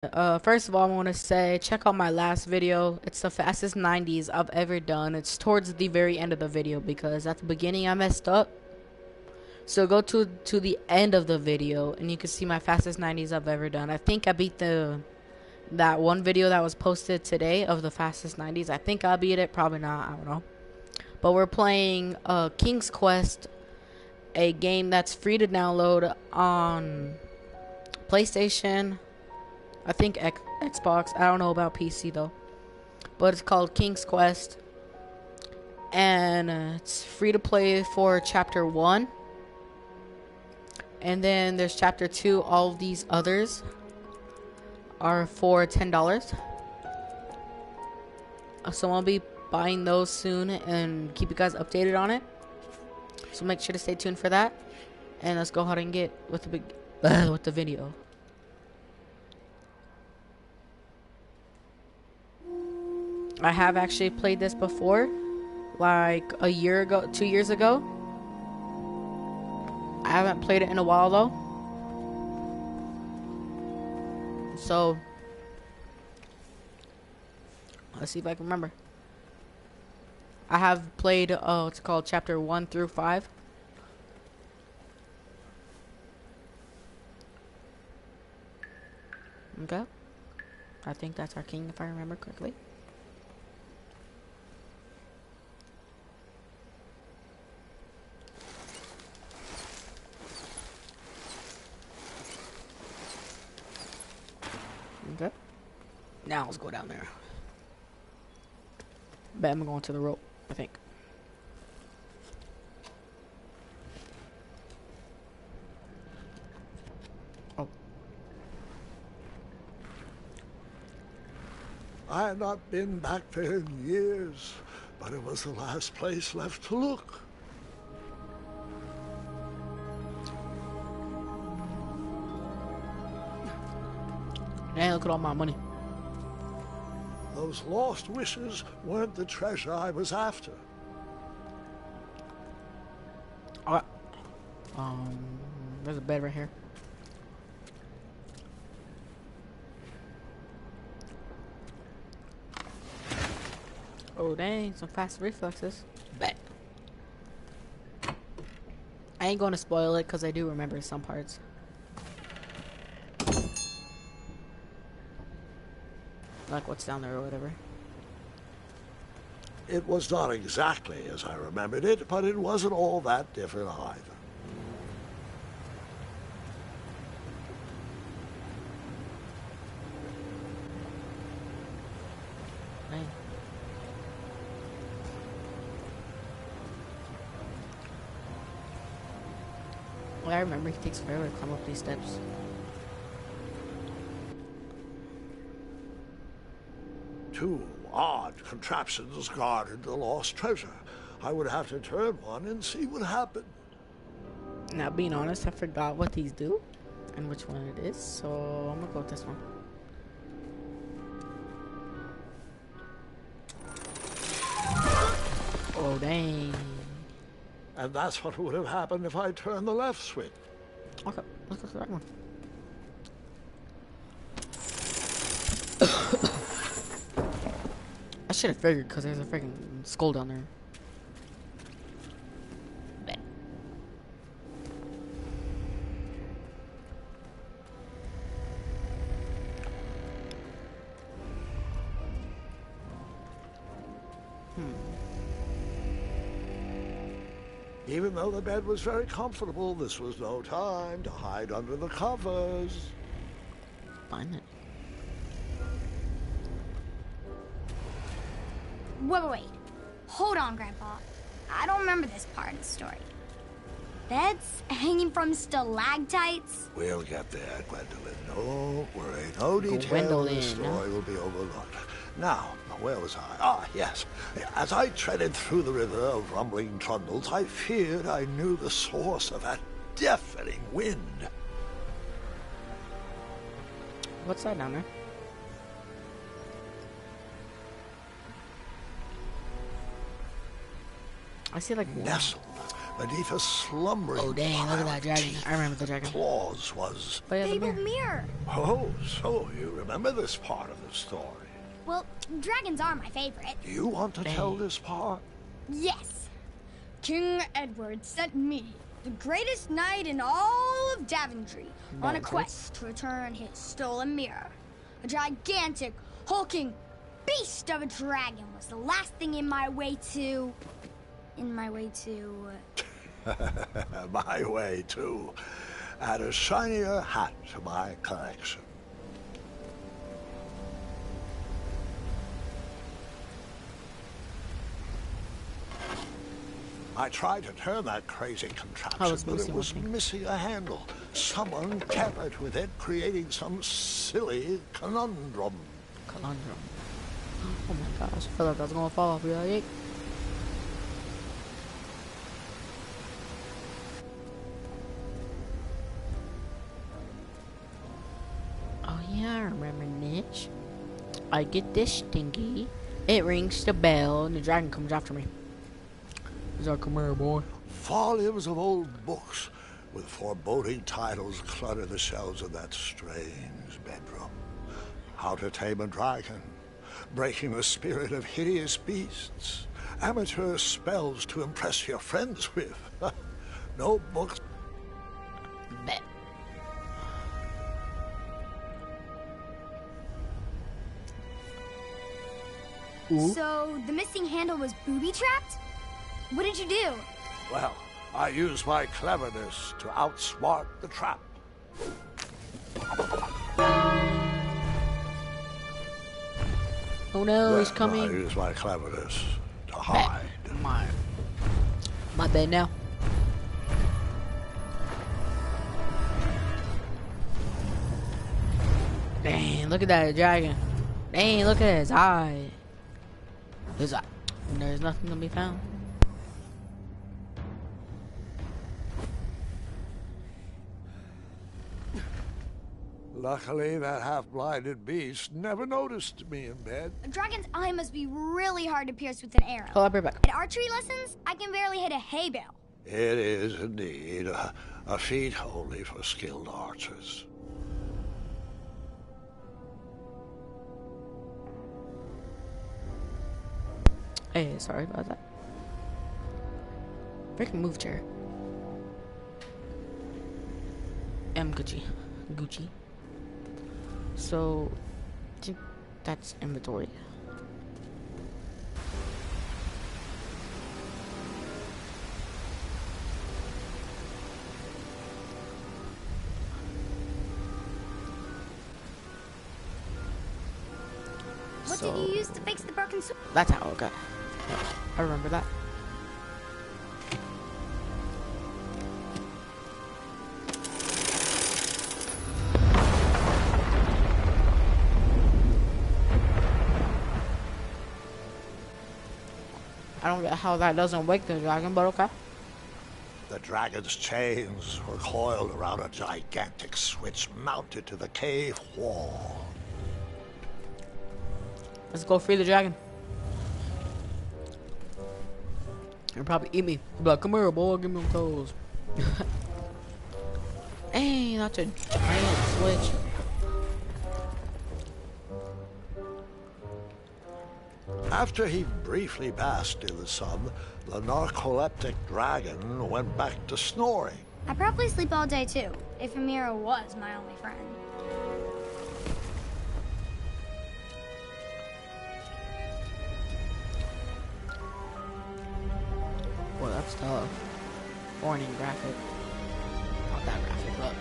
First of all, I want to say check out my last video. It's the fastest 90s I've ever done. It's towards the very end of the video because at the beginning I messed up. So go to the end of the video and you can see my fastest 90s I've ever done. I think I beat the that one video that was posted today of the fastest 90s. I think I beat it, probably not, I don't know. But we're playing King's Quest, a game that's free to download on PlayStation, I think Xbox. I don't know about PC though. But it's called King's Quest. And it's free to play for Chapter 1. And then there's Chapter 2. All of these others are for $10. So I'll be buying those soon and keep you guys updated on it. So make sure to stay tuned for that. And let's go ahead and get with the video. I have actually played this before, like a year ago, 2 years ago. I haven't played it in a while though. So, let's see if I can remember. I have played, it's called Chapter 1 through 5. Okay. I think that's our king if I remember correctly. Okay. Now let's go down there. Bet I'm going to the rope, I think. Oh. I had not been back there in years, but it was the last place left to look. Hey, look at all my money. Those lost wishes weren't the treasure I was after. Alright. There's a bed right here. Oh dang, some fast reflexes. Bet. I ain't gonna spoil it because I do remember some parts. Like what's down there or whatever. It was not exactly as I remembered it, but it wasn't all that different either. Dang. Well, I remember he takes forever to climb up these steps. Two odd contraptions guarded the lost treasure. I would have to turn one and see what happened. Now, being honest, I forgot what these do and which one it is, so I'm gonna go with this one. Oh, dang. And that's what would have happened if I turned the left switch. Okay, let's go to the right one. I should have figured because there's a freaking skull down there. Bet. Even though the bed was very comfortable, this was no time to hide under the covers. Find it. Wait. Hold on, Grandpa. I don't remember this part of the story. Beds hanging from stalactites? We'll get there, Gwendolyn. No worry. No detail of the Gwendolyn. story will be overlooked. Now, where was I? Ah, yes. As I treaded through the river of rumbling trundles, I feared I knew the source of that deafening wind. What's that down there? I see like water. Nestled beneath a slumbering Oh dang, look at pile that of dragon. teeth. I remember the dragon. Claws was... Oh yeah, the Fabled mirror. mirror. Oh, so you remember this part of the story. Well, dragons are my favorite. Do you want to tell this part? Yes. King Edward sent me, the greatest knight in all of Daventry, on a quest to return his stolen mirror. A gigantic, hulking beast of a dragon was the last thing in my way to... My way, too. Add a shinier hat to my collection. I tried to turn that crazy contraption, but it was missing a handle. Someone tampered with it, creating some silly conundrum. Conundrum. Oh my gosh, I feel like I was gonna fall off. Be like, oh yeah, I remember Niche. I get this stinky. It rings the bell, and the dragon comes after me. He's like, come here, boy. Volumes of old books with foreboding titles clutter the shelves of that strange bedroom. How to Tame a Dragon, Breaking the Spirit of Hideous Beasts, Amateur Spells to Impress Your Friends with. No books. Bet. So, the missing handle was booby-trapped? What did you do? Well, I used my cleverness to outsmart the trap. Oh no, he's I coming. used my cleverness to hide. My bed now. Dang, look at that dragon. Dang, look at his eye. His eye. And there's nothing to be found. Luckily, that half-blinded beast never noticed me in bed. A dragon's eye must be really hard to pierce with an arrow. Oh, I'll be back. At archery lessons, I can barely hit a hay bale. It is indeed a feat only for skilled archers. Hey, sorry about that. Freaking move chair. Gucci. So, I think that's inventory. What did you use to fix the broken sword? That's how, okay. I remember that. I don't get how that doesn't wake the dragon, but okay. The dragon's chains were coiled around a gigantic switch mounted to the cave wall. Let's go free the dragon. He'll probably eat me. He'll be like, come here, boy, give me them toes. Hey, that's a giant switch. After he briefly basked in the sun, the narcoleptic dragon went back to snoring. I probably sleep all day too, if Amira was my only friend. Well, that's tough. Warning graphic. Not that graphic, but.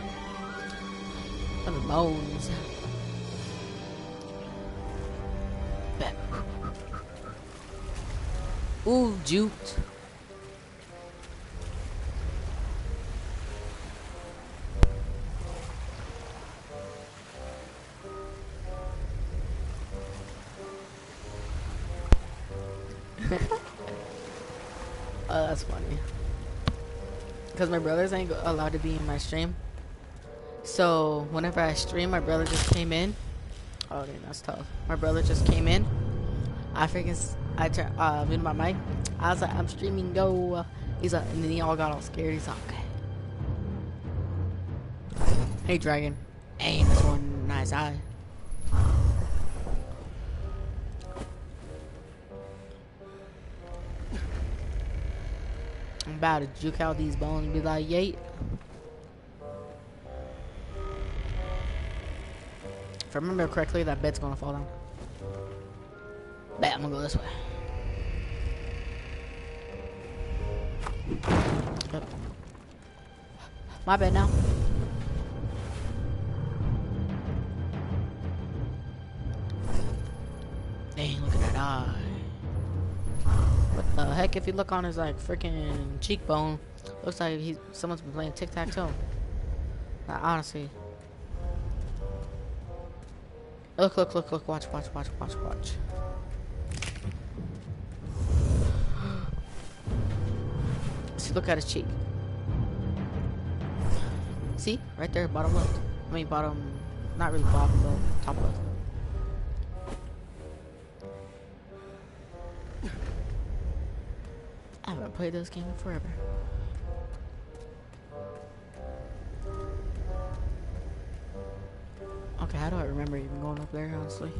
Some bones. Bet. Ooh, jute. Oh, that's funny. Because my brothers ain't allowed to be in my stream. So, whenever I stream, my brother just came in. Oh, dang, that's tough. My brother just came in. I turned muted my mic. I was like, I'm streaming, go. He's like, and then he all got all scared. He's like, okay. Hey, dragon. Hey, this one nice eye. I'm about to juke out these bones and be like, yay. If I remember correctly, that bed's gonna fall down. Bet I'm gonna go this way. Yep. My bed now. Dang, look at that eye. What the heck? If you look on his like freaking cheekbone, looks like someone's been playing tic-tac-toe. Like, honestly. Look, watch. See, look at his cheek. See? Right there, bottom left. I mean, bottom, not really bottom, but top left. I haven't played this game in forever. Okay, how do I remember even going up there, honestly?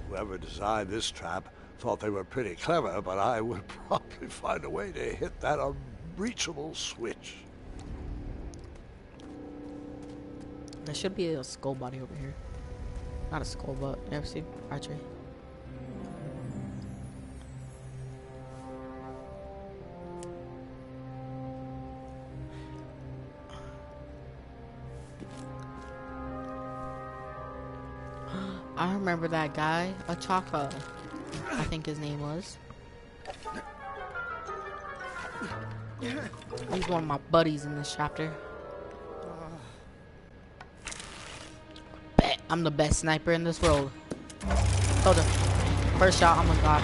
Whoever designed this trap thought they were pretty clever, but I would probably find a way to hit that unreachable switch. There should be a skull body over here. Not a skull, but you ever see archery? I remember that guy, Achaka, I think his name was. He's one of my buddies in this chapter. Bet I'm the best sniper in this world. Hold on. First shot, I'm a god.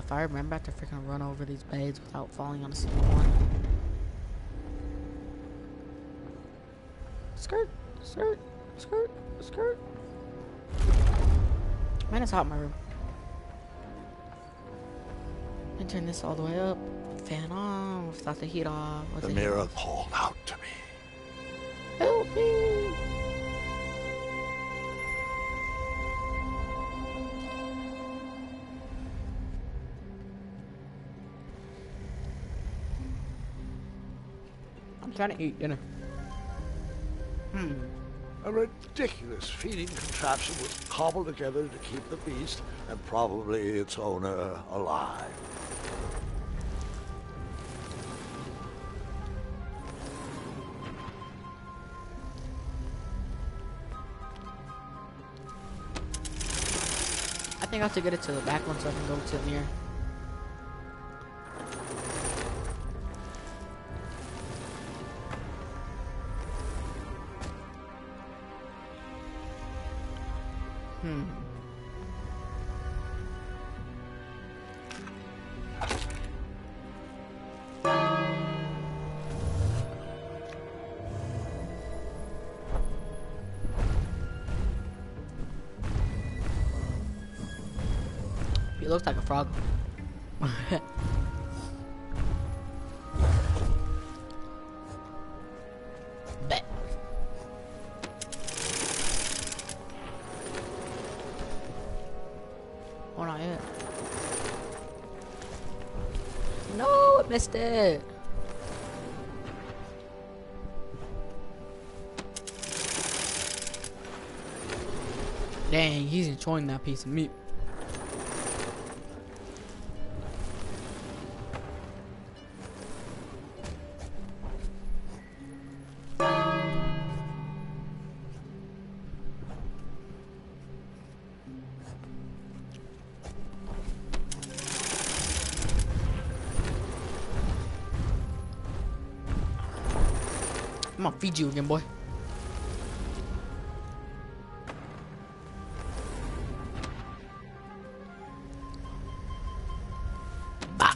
If I remember, I have to freaking run over these beds without falling on a single one. Skirt. Man, it's hot in my room. And turn this all the way up. Fan off. Without the heat off. The mirror called out to me. Help me! I'm trying to eat dinner. A ridiculous feeding contraption was cobbled together to keep the beast and probably its owner alive. I think I have to get it to the back one so I can go to the mirror. He looks like a frog. Bet. Oh, not yet. No, I missed it. Dang, he's enjoying that piece of meat. I'm gonna feed you again, boy. Bah.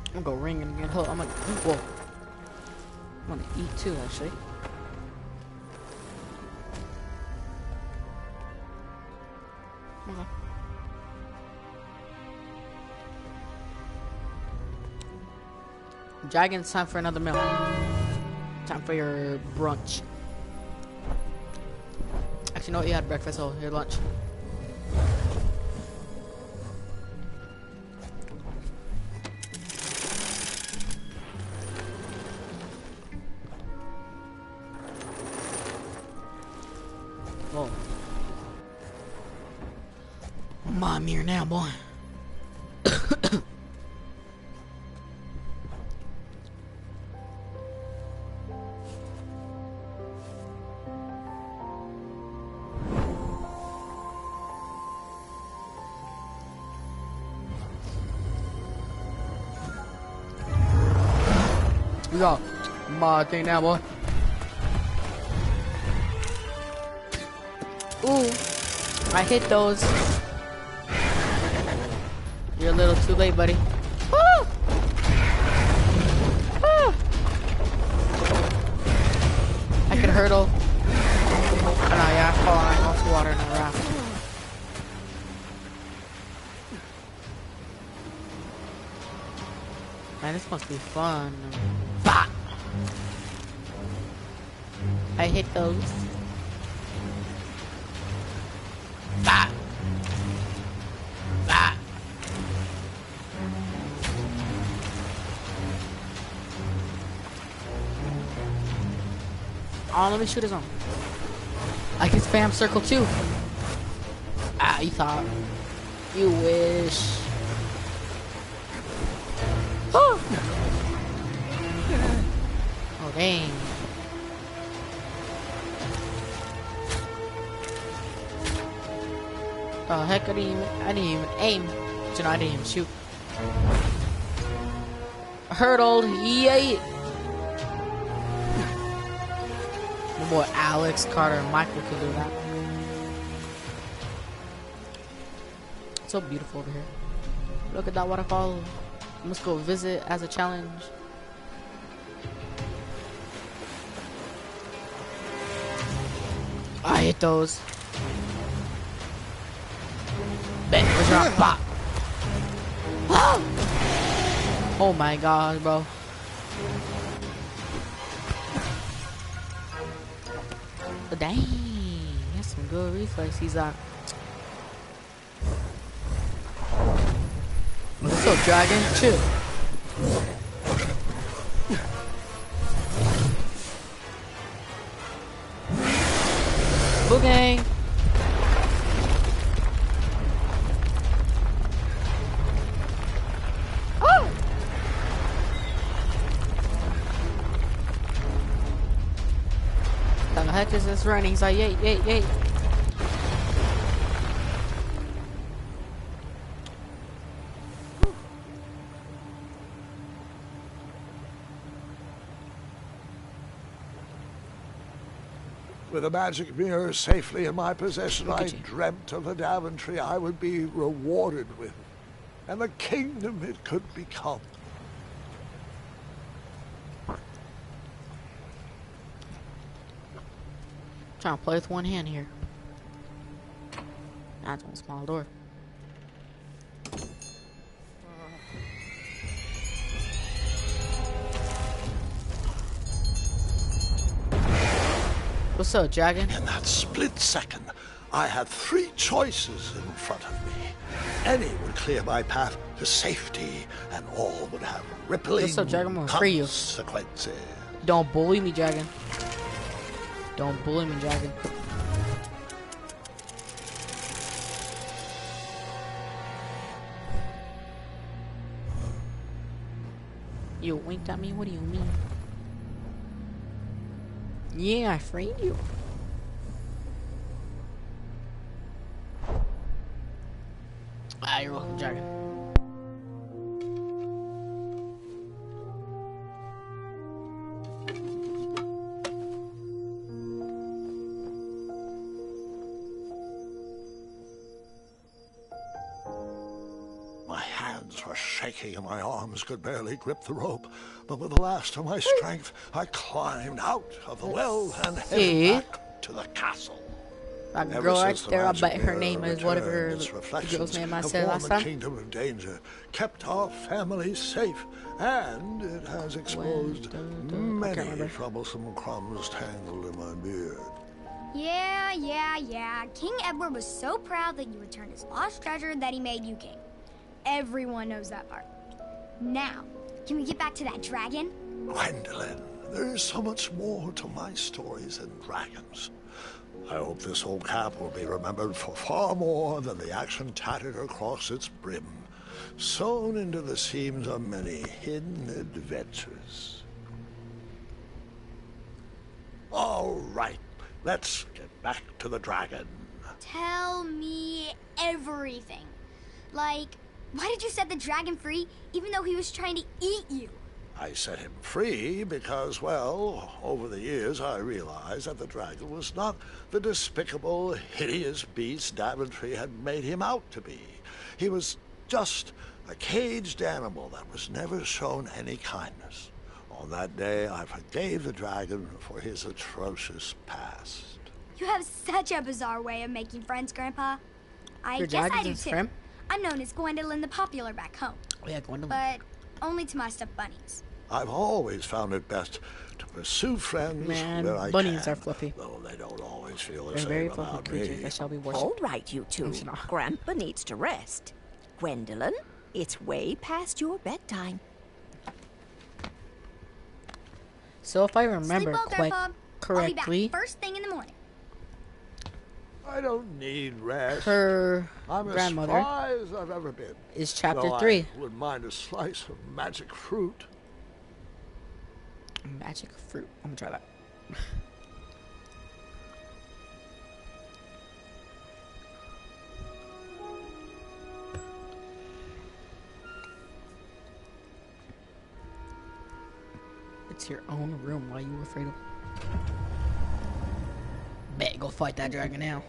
I'm gonna go ring and again. Hold on, I'm like, whoa. want to eat too, actually. Okay. Dragon, it's time for another meal. Time for your brunch. Actually, no, you had breakfast, so your lunch. Whoa. I'm here now, boy. We got my thing now, boy. Ooh, I hit those. You're a little too late, buddy. Woo! Woo! I could hurdle. Oh, no, yeah, I fall into water in a raft. Man, this must be fun. Bah! I hit those. Bah! Bah! Oh, let me shoot his own. I can spam circle too. Ah, you thought. You wish. Oh, oh dang. Oh heck, I didn't even aim. So no, I didn't even shoot. Hurdled, yay! My boy Alex, Carter, and Michael can do that. It's so beautiful over here. Look at that waterfall. Let's go visit as a challenge. I hit those. Bet, where's your pop? Oh my god, bro. Dang, that's some good reflex he's got. What's up, dragon? Chill. Boogang. Oh! The heck is this running? He's like, yay, yay, yay. With a magic mirror safely in my possession, I dreamt of the Daventry I would be rewarded with, and the kingdom it could become. Trying to play with one hand here. That's one small door. What's up, dragon? In that split second, I had three choices in front of me. Any would clear my path to safety, and all would have rippling What's up, dragon? I'm gonna free you. consequences. Don't bully me, dragon. Don't bully me, dragon. You winked at me? What do you mean? Yeah, I freed you. Ah, you're welcome, dragon. My hand hands were shaking and my arms could barely grip the rope. But with the last of my strength, I climbed out of the well and headed back to the castle. That Ever girl right since the there, I magic bet her mirror name is returned, whatever its the reflections girl's name I have said worn last the time. kingdom of danger, kept our family safe, and it has exposed many troublesome crumbs tangled in my beard. Yeah. King Edward was so proud that you returned his lost treasure that he made you king. Everyone knows that part. Now, can we get back to that dragon? Gwendolyn, there is so much more to my stories than dragons. I hope this old cap will be remembered for far more than the action tattered across its brim, sewn into the seams of many hidden adventures. All right, let's get back to the dragon. Tell me everything. Like, why did you set the dragon free even though he was trying to eat you? I set him free because, well, over the years I realized that the dragon was not the despicable, hideous beast Daventry had made him out to be. He was just a caged animal that was never shown any kindness. On that day, I forgave the dragon for his atrocious past. You have such a bizarre way of making friends, Grandpa. I Your guess I dragon's do his too. friend? I'm known as Gwendolyn the Popular back home, Oh yeah, Gwendolyn. but only to my stuffed bunnies. I've always found it best to pursue friends Man, where I bunnies can, are fluffy. though they don't always feel the They're same very fluffy about creatures me. that shall be All worshipped. right, you two. It's not. Grandpa needs to rest. Gwendolyn, it's way past your bedtime. So if I remember Sleep well, quite Grandpa. correctly, I'll be back first thing in the morning. I don't need rest. her I'm as grandmother spry as I've ever been. is chapter Though 3. I wouldn't mind a slice of magic fruit. Magic fruit. I'm gonna try that. It's your own room. Why are you afraid of? Bet, go fight that dragon now.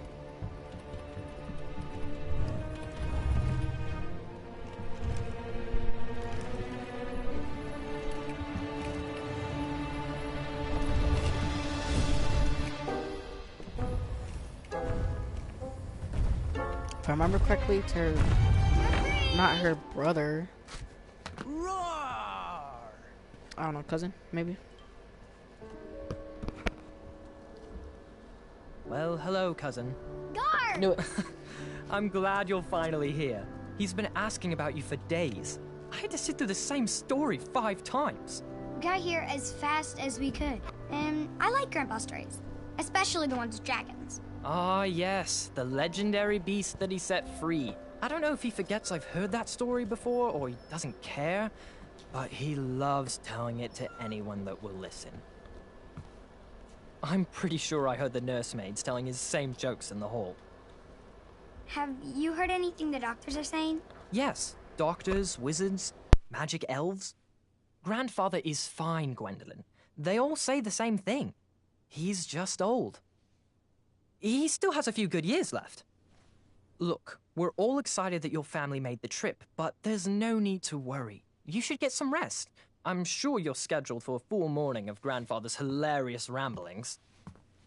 If I remember correctly, it's her, not her brother. Roar! I don't know, cousin, maybe. Well, hello, cousin. Guard! Knew it. I'm glad you're finally here. He's been asking about you for days. I had to sit through the same story 5 times. We got here as fast as we could, and I like Grandpa's stories, especially the ones with dragons. Ah, yes, the legendary beast that he set free. I don't know if he forgets I've heard that story before or he doesn't care, but he loves telling it to anyone that will listen. I'm pretty sure I heard the nursemaids telling his same jokes in the hall. Have you heard anything the doctors are saying? Yes, doctors, wizards, magic elves. Grandfather is fine, Gwendolyn. They all say the same thing. He's just old. He still has a few good years left. Look, we're all excited that your family made the trip, but there's no need to worry. You should get some rest. I'm sure you're scheduled for a full morning of Grandfather's hilarious ramblings.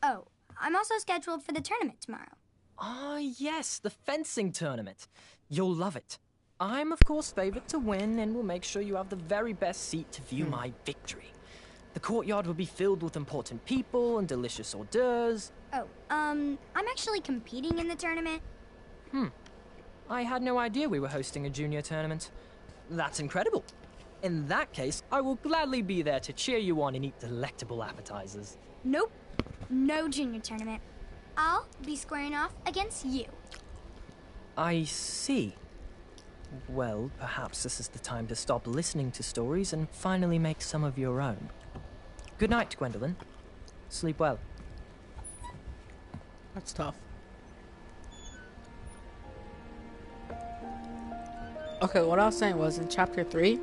Oh, I'm also scheduled for the tournament tomorrow. Ah, yes, the fencing tournament. You'll love it. I'm, of course, favored to win, and will make sure you have the very best seat to view my victory. The courtyard will be filled with important people and delicious hors d'oeuvres. Oh, I'm actually competing in the tournament. I had no idea we were hosting a junior tournament. That's incredible. In that case, I will gladly be there to cheer you on and eat delectable appetizers. Nope, no junior tournament. I'll be squaring off against you. I see. Well, perhaps this is the time to stop listening to stories and finally make some of your own. Good night, Gwendolyn. Sleep well. That's tough. Okay, what I was saying was in chapter 3,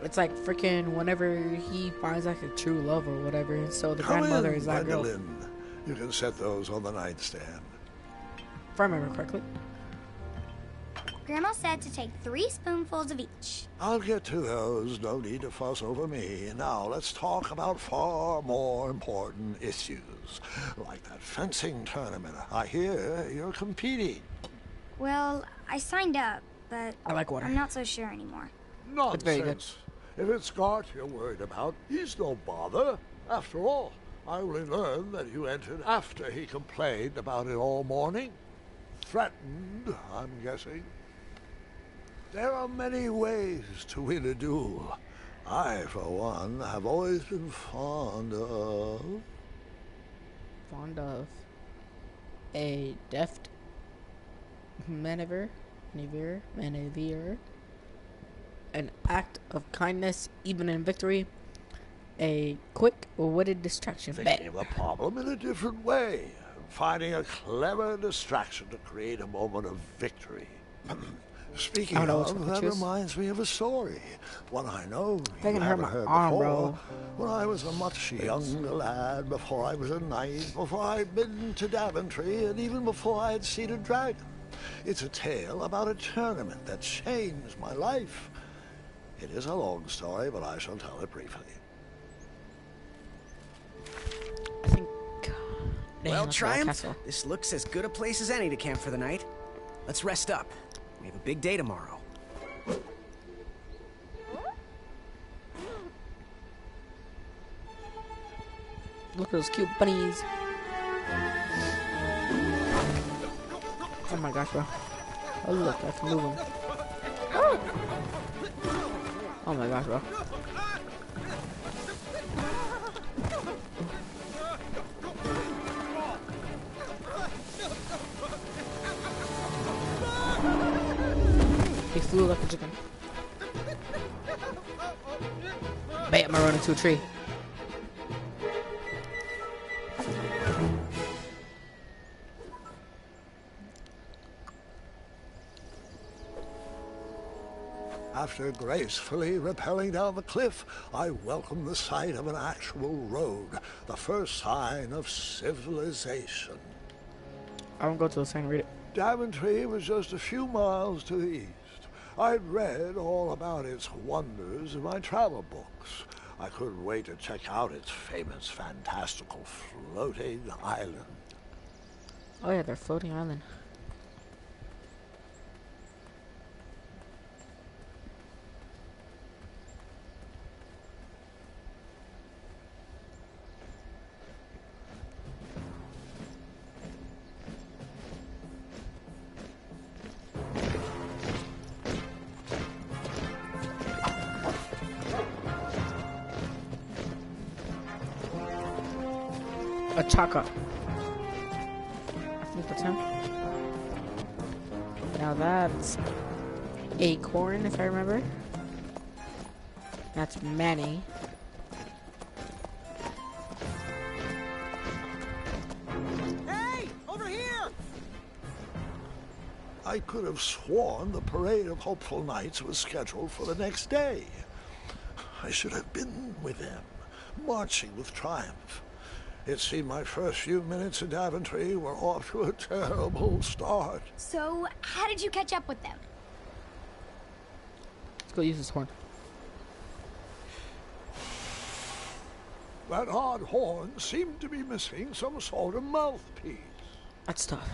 it's like freaking whenever he finds like a true love or whatever, and so the Come grandmother in, is that girl. Gwendolyn. You can set those on the nightstand. If I remember correctly. Grandma said to take 3 spoonfuls of each. I'll get to those. No need to fuss over me. Now let's talk about far more important issues, like that fencing tournament. I hear you're competing. Well, I signed up, but I like water. I'm not so sure anymore. Nonsense. very good. If it's Gart you're worried about, he's no bother. After all, I only learned that you entered after he complained about it all morning. Threatened, I'm guessing. There are many ways to win a duel. I, for one, have always been fond of a deft maneuver, an act of kindness, even in victory, a quick-witted distraction. thinking of a problem in a different way, finding a clever distraction to create a moment of victory. Speaking I don't know which of, one to that choose. reminds me of a story. One I know They you can hurt haven't my heard arm, before. bro. When I was a much younger lad, before I was a knight, before I'd been to Daventry, and even before I had seen a dragon. It's a tale about a tournament that changed my life. It is a long story, but I shall tell it briefly. I think. Dang, Well, that's my Triumph, castle. this looks as good a place as any to camp for the night. Let's rest up. We have a big day tomorrow. Look at those cute bunnies. Oh my gosh, bro. Oh look, I can move them. Oh my gosh, bro. He flew like a chicken. Bam, I run into a tree. After gracefully rappelling down the cliff, I welcomed the sight of an actual road, the first sign of civilization. I won't go to the sign and read it. Daventry was just a few miles to the east. I'd read all about its wonders in my travel books. I couldn't wait to check out its famous, fantastical floating island. Oh yeah, they're floating island. A Chaka. I think that's him. Now that's Acorn, if I remember. That's Manny. Hey! Over here! I could have sworn the Parade of Hopeful Knights was scheduled for the next day. I should have been with them, marching with triumph. It seemed my first few minutes in Daventry were off to a terrible start. So, how did you catch up with them? Let's go use this horn. That odd horn seemed to be missing some sort of mouthpiece. That's tough.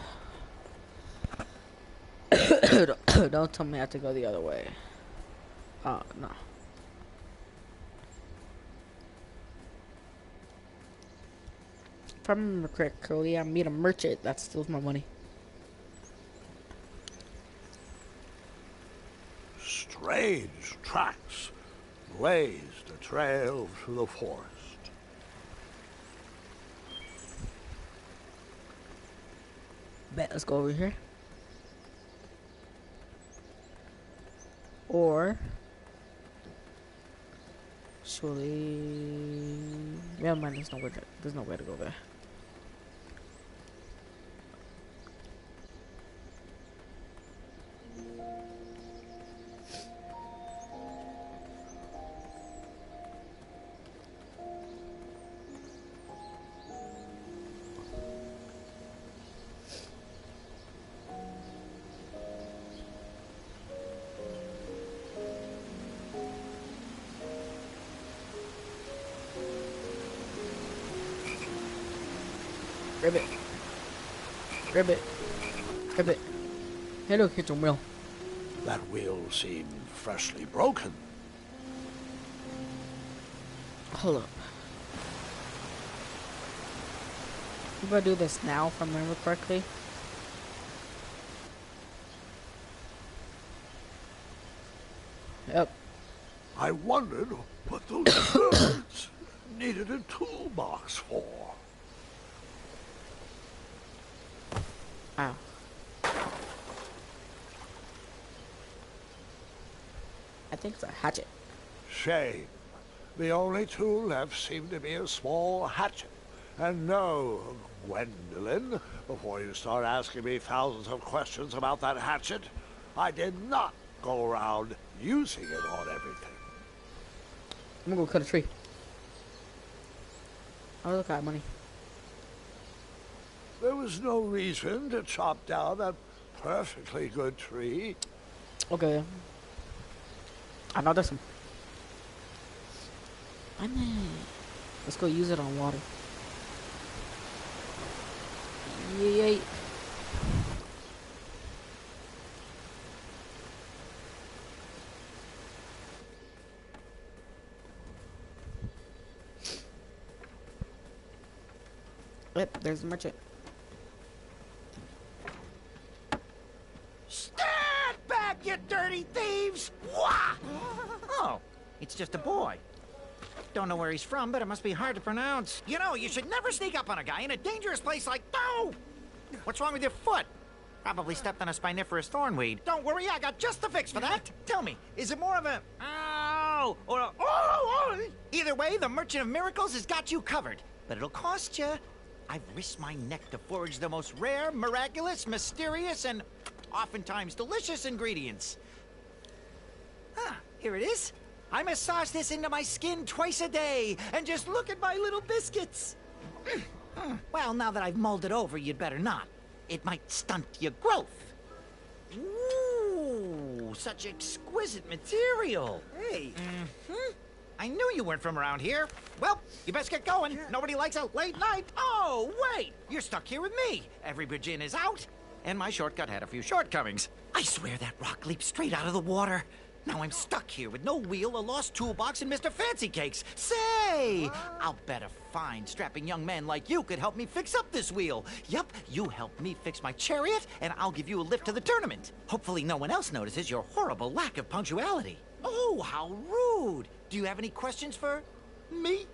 Don't tell me I have to go the other way. Oh, no. If I remember correctly, I meet a merchant that steals my money. Strange tracks blazed a trail through the forest. Bet, let's go over here. Or surely, never mind. There's no way to go there. Ribbit. Ribbit. Ribbit. Hey, look, here's a wheel. That wheel seemed freshly broken. Hold up. If I do this now, if I remember correctly. Yep. I wondered what those birds needed a toolbox for. Ow. I think it's a hatchet. Shame. The only tool left seemed to be a small hatchet. And no, Gwendolyn, before you start asking me thousands of questions about that hatchet, I did not go around using it on everything. I'm gonna go cut a tree. Oh, look, I got money. There was no reason to chop down that perfectly good tree. Okay. I know this one. Let's go use it on water. Yay. Yep, there's the merchant. Stand back, you dirty thieves! Wah! Oh, it's just a boy. Don't know where he's from, but it must be hard to pronounce. You know, you should never sneak up on a guy in a dangerous place like... No! What's wrong with your foot? Probably stepped on a spiniferous thornweed. Don't worry, I got just the fix for that. Tell me, is it more of a... Ow! Or a... Oh! Either way, the Merchant of Miracles has got you covered. But it'll cost you. I've risked my neck to forage the most rare, miraculous, mysterious, and oftentimes delicious ingredients. Ah, here it is. I massage this into my skin twice a day, and just look at my little biscuits. Well, now that I've mulled it over, you'd better not. It might stunt your growth. Ooh, such exquisite material. Hey. I knew you weren't from around here. Well, you best get going. Nobody likes a late night. Oh, wait! You're stuck here with me. Every bridge in is out, and my shortcut had a few shortcomings. I swear that rock leaped straight out of the water. Now I'm stuck here with no wheel, a lost toolbox, and Mr. Fancy Cakes. Say, I'll bet a fine, strapping young man like you could help me fix up this wheel. Yup, you help me fix my chariot, and I'll give you a lift to the tournament. Hopefully no one else notices your horrible lack of punctuality. Oh, how rude. Do you have any questions for me?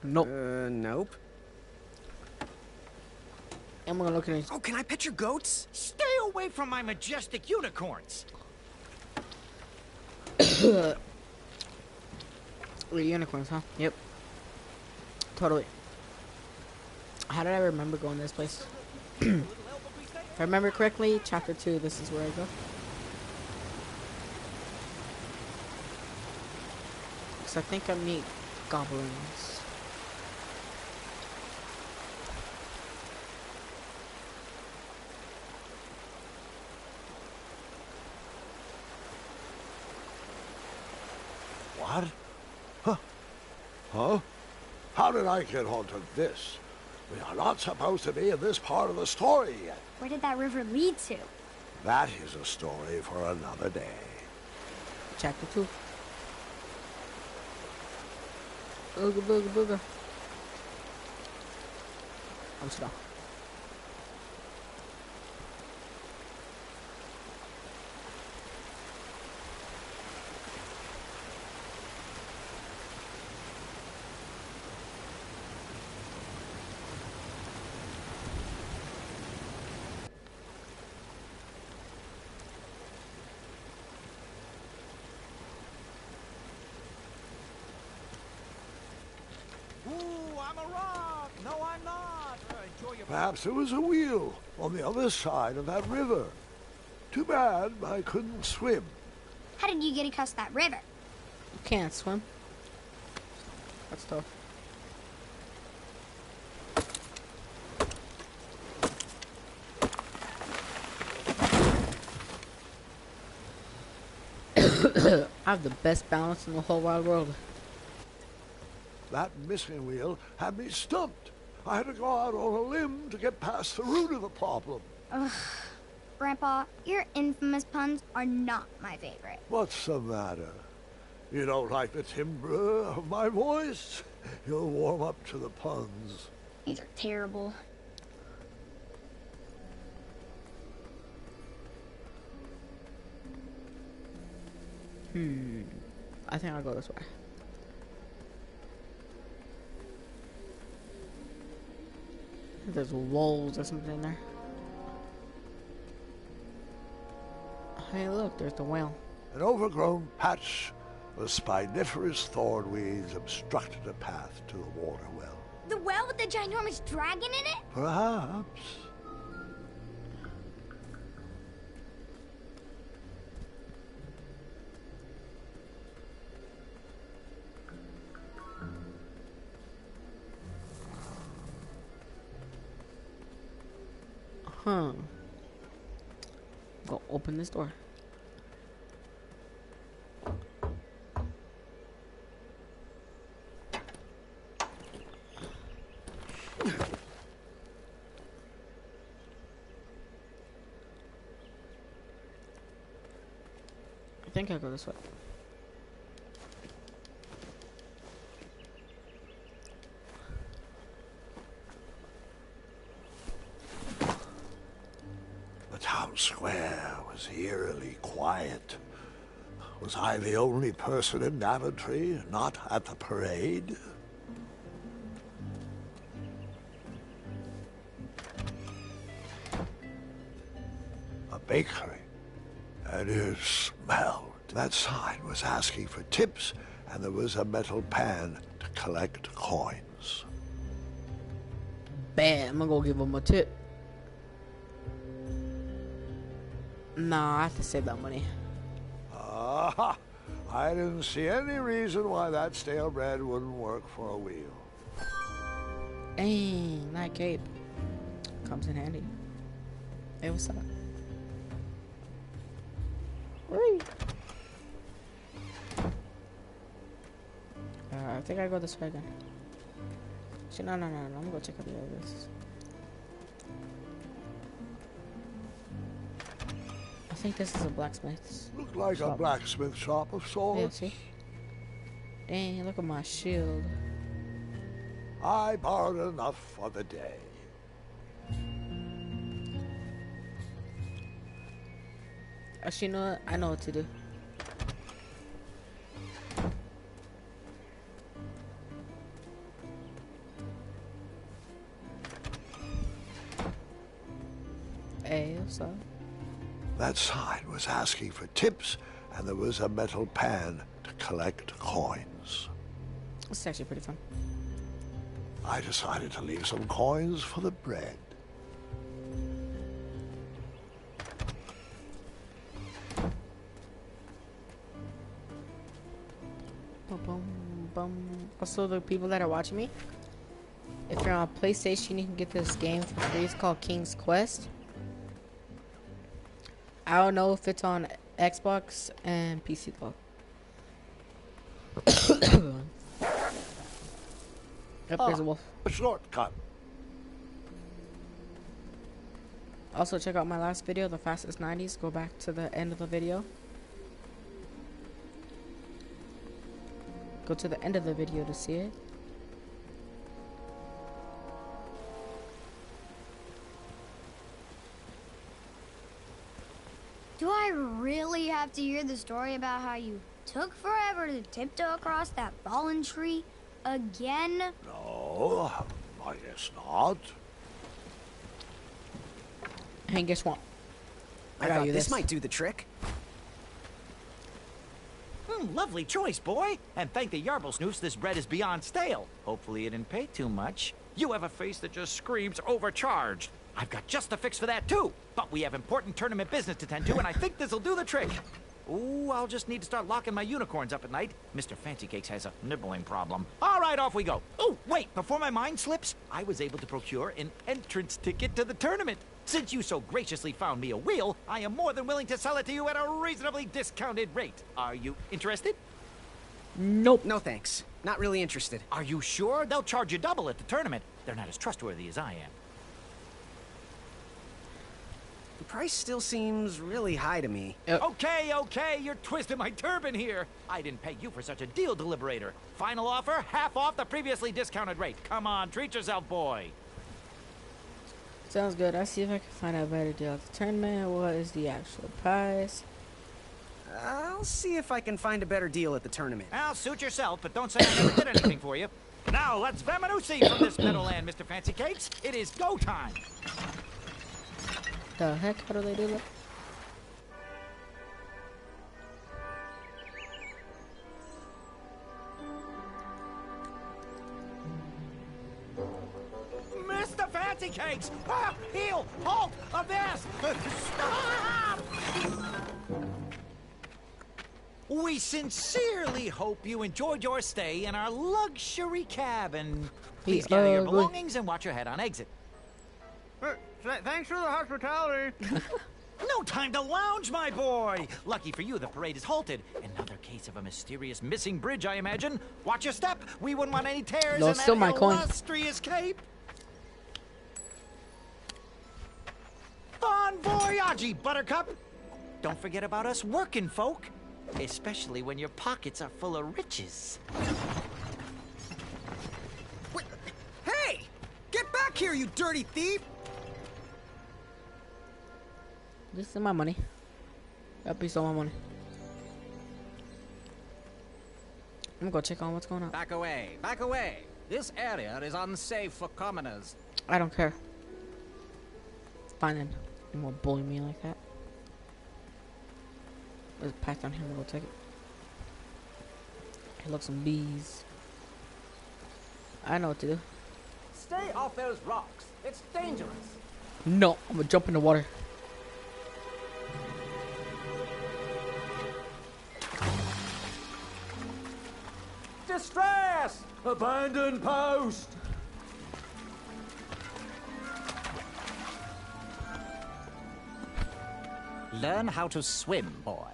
Nope. Nope. I'm gonna look at it. Oh, can I pet your goats? Stay away from my majestic unicorns. The unicorns, huh? Yep. Totally. How did I remember going this place? If I remember correctly, chapter 2, this is where I go. Because I think I meet goblins. What? Huh? Huh? How did I get onto this? We are not supposed to be in this part of the story yet. Where did that river lead to? That is a story for another day. Chapter 2. Booga booga booga. I'm stuck. Perhaps there was a wheel on the other side of that river. Too bad I couldn't swim. How did you get across that river? You can't swim. That's tough. I have the best balance in the whole wide world. That missing wheel had me stumped. I had to go out on a limb to get past the root of the problem. Ugh. Grandpa, your infamous puns are not my favorite. What's the matter? You don't like the timbre of my voice? You'll warm up to the puns. These are terrible. I think I'll go this way. There's wolves or something in there. Hey, look, there's the whale. An overgrown patch of spiniferous thornweeds obstructed a path to the water well. The well with the ginormous dragon in it? Perhaps. Go open this door. I think I'll go this way. The town square was eerily quiet. Was I the only person in Daventry not at the parade? A bakery, and it smelled. That sign was asking for tips, and there was a metal pan to collect coins. Bam, I'm gonna go give him a tip. Nah, I have to save that money. Ah, I didn't see any reason why that stale bread wouldn't work for a wheel. Dang, that cape comes in handy. Hey, what's up? Whee! I think I go this way again. Actually, no. I'm gonna go check out the others. I think this is a blacksmith's. Looked like shop. a blacksmith shop of Yeah, sorts. see? Dang, look at my shield. I borrowed enough for the day. Actually, you know what? I know what to do. Hey, what's up? That sign was asking for tips, and there was a metal pan to collect coins. This is actually pretty fun. I decided to leave some coins for the bread. Boom, boom. Also, the people that are watching me, if you're on PlayStation, you can get this game for free. It's called King's Quest. I don't know if it's on Xbox and PC though. Yep, there's a wolf. A shortcut. Also, check out my last video, the fastest 90s. Go back to the end of the video. Go to the end of the video to see it. Do I really have to hear the story about how you took forever to tiptoe across that fallen tree again? No, I guess not. Hey, guess what? I got thought you this this. might do the trick. Lovely choice, boy. And thank the Yarblesnoofs, this bread is beyond stale. Hopefully it didn't pay too much. You have a face that just screams overcharged. I've got just the fix for that, too. But we have important tournament business to tend to, and I think this'll do the trick. Ooh, I'll just need to start locking my unicorns up at night. Mr. Fancy Cakes has a nibbling problem. All right, off we go. Oh, wait, before my mind slips, I was able to procure an entrance ticket to the tournament. Since you so graciously found me a wheel, I am more than willing to sell it to you at a reasonably discounted rate. Are you interested? Nope. No thanks. Not really interested. Are you sure? They'll charge you double at the tournament. They're not as trustworthy as I am. The price still seems really high to me. Okay, you're twisting my turban here. I didn't pay you for such a deal, Deliberator. Final offer, half off the previously discounted rate. Come on, treat yourself, boy. Sounds good. I'll see if I can find a better deal at the tournament. What is the actual price? I'll see if I can find a better deal at the tournament. Well, suit yourself, but don't say I never did anything for you. Now, let's Vamanusi from this Meadowland, Mr. Fancy Cakes. It is go time. The heck? How do they do that? Mr. Fancy Cakes! Ah, heel! Halt! Avast! Stop! We sincerely hope you enjoyed your stay in our luxury cabin. Please gather your belongings and watch your head on exit. Thanks for the hospitality. No time to lounge, my boy! Lucky for you, the parade is halted. Another case of a mysterious missing bridge, I imagine. Watch your step. We wouldn't want any tears No, in it's still my that coin. illustrious cape. Bon voyage, Buttercup! Don't forget about us working folk, especially when your pockets are full of riches. Wait, hey! Get back here, you dirty thief! This is my money. That piece of my money. I'm gonna go check on what's going on. Back away, back away. This area is unsafe for commoners. I don't care. Fine then. You won't bully me like that. There's a pack down here. We'll go take it. Hey, look, some bees. I know what to do. Stay off those rocks. It's dangerous. No, I'm gonna jump in the water. Distress! Abandon post! Learn how to swim, boy.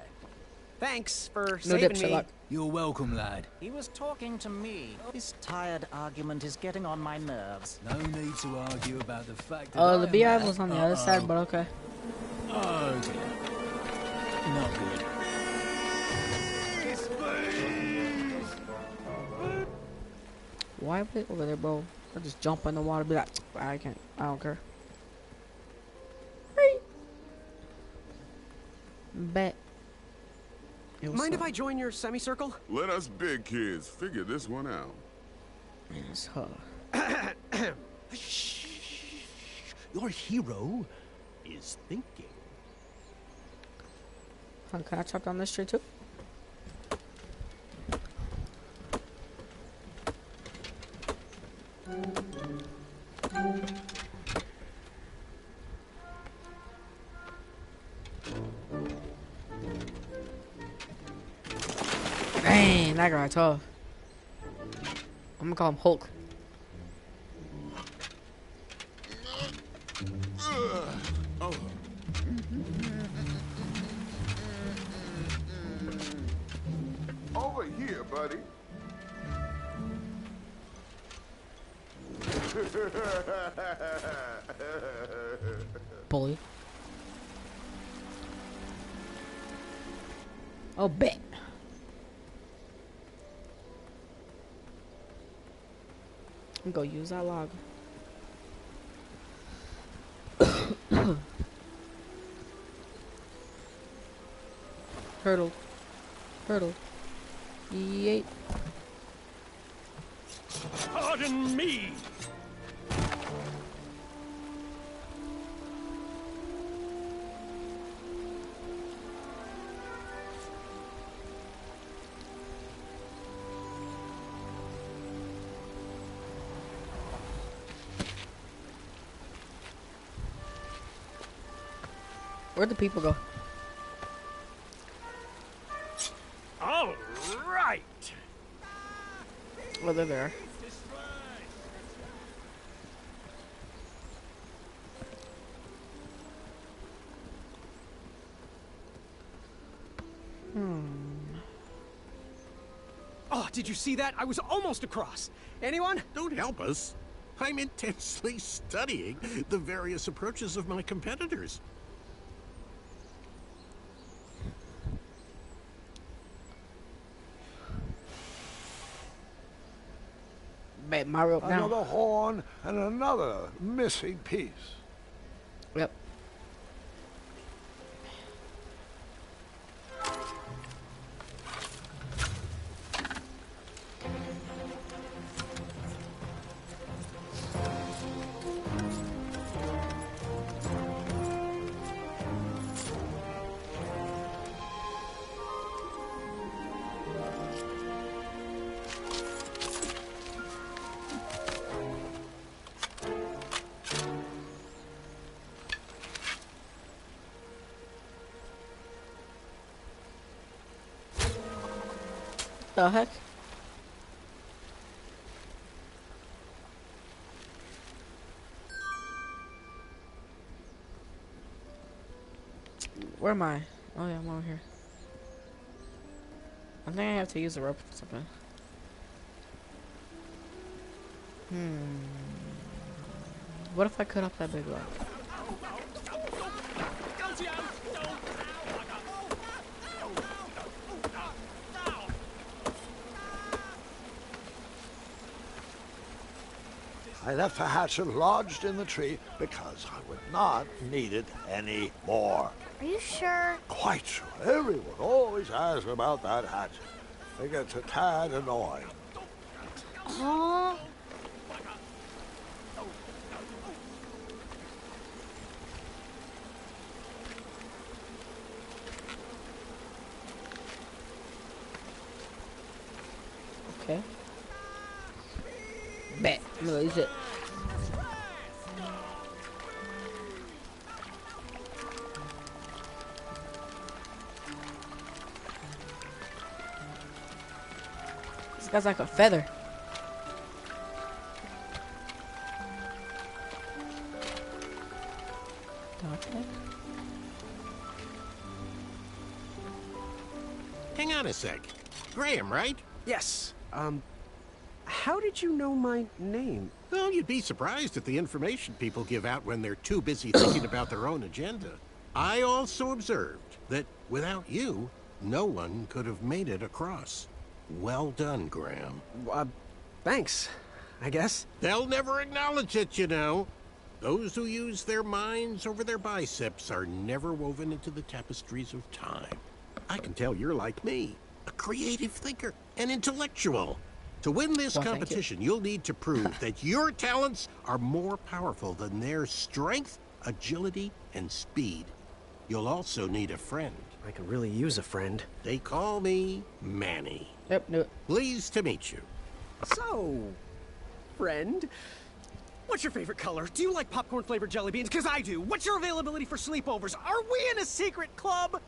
Thanks for No saving dip, me. Sherlock. You're welcome, lad. He was talking to me. This tired argument is getting on my nerves. No need to argue about the fact that Oh, the I am beehive mad. was on the other side, but okay. Oh, dear. Not good. Why wait over there, bro? I'll just jump in the water, be like, I can't. I don't care. Hey. Bet. Mind if I join your semicircle? Let us big kids figure this one out. It's her. Your hero is thinking. Can I chop down this tree too? Dang, that guy tough. I'm gonna call him Hulk. Over here, buddy. Bully. Oh, bet. I'm gonna use that log. Hurdle. Hurdle. Yeet. Pardon me. Where'd the people go? All right. Oh, they're there. Oh, did you see that? I was almost across. Anyone? Don't help us. I'm intensely studying the various approaches of my competitors. Bet my rope now. Another horn and another missing piece. Yep. The heck? Where am I? Oh yeah, I'm over here. I think I have to use the rope or something. What if I cut off that big rock? I left the hatchet lodged in the tree because I would not need it anymore. Are you sure? Quite sure. Everyone always asks about that hatchet. It gets a tad annoying. Oh. Okay. Bet. I'm gonna use it. This guy's like a feather. Okay. Hang on a sec. Graham, right? Yes. How did you know my name? Well, you'd be surprised at the information people give out when they're too busy thinking about their own agenda. I also observed that without you, no one could have made it across. Well done, Graham. Thanks, I guess. They'll never acknowledge it, you know. Those who use their minds over their biceps are never woven into the tapestries of time. I can tell you're like me, a creative thinker, an intellectual. To win this competition, you'll need to prove that your talents are more powerful than their strength, agility, and speed. You'll also need a friend. I could really use a friend. They call me Manny. Yep, knew it. Pleased to meet you. So, friend, what's your favorite color? Do you like popcorn-flavored jelly beans? Because I do. What's your availability for sleepovers? Are we in a secret club?